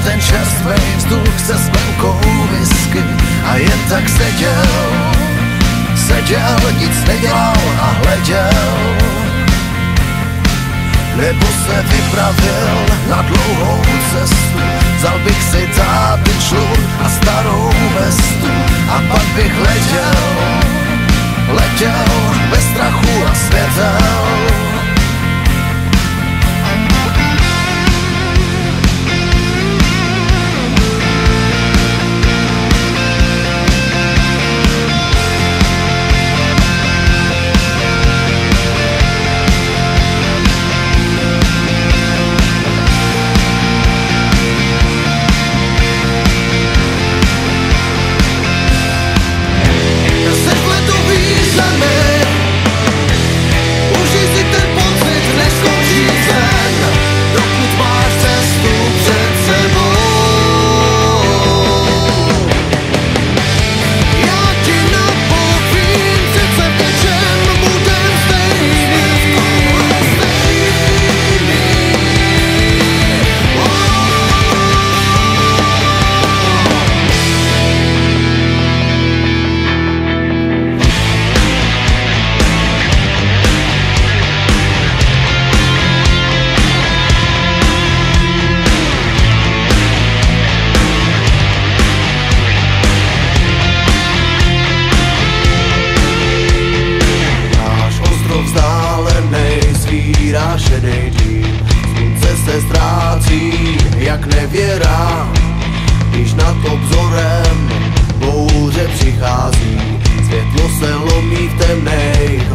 ten čerstvej vzduch se sklenkou whisky a jen tak seděl, nic nedělal a hleděl. Nebo se vypravil na dlouhou cestu, vzal bych si tápičlu a starou vestu a pak bych letěl bez strachu a světel. Svírá šedej dým, slunce se ztrácí jak nevěra, když nad obzorem bouře přichází, světlo se lomí v temnej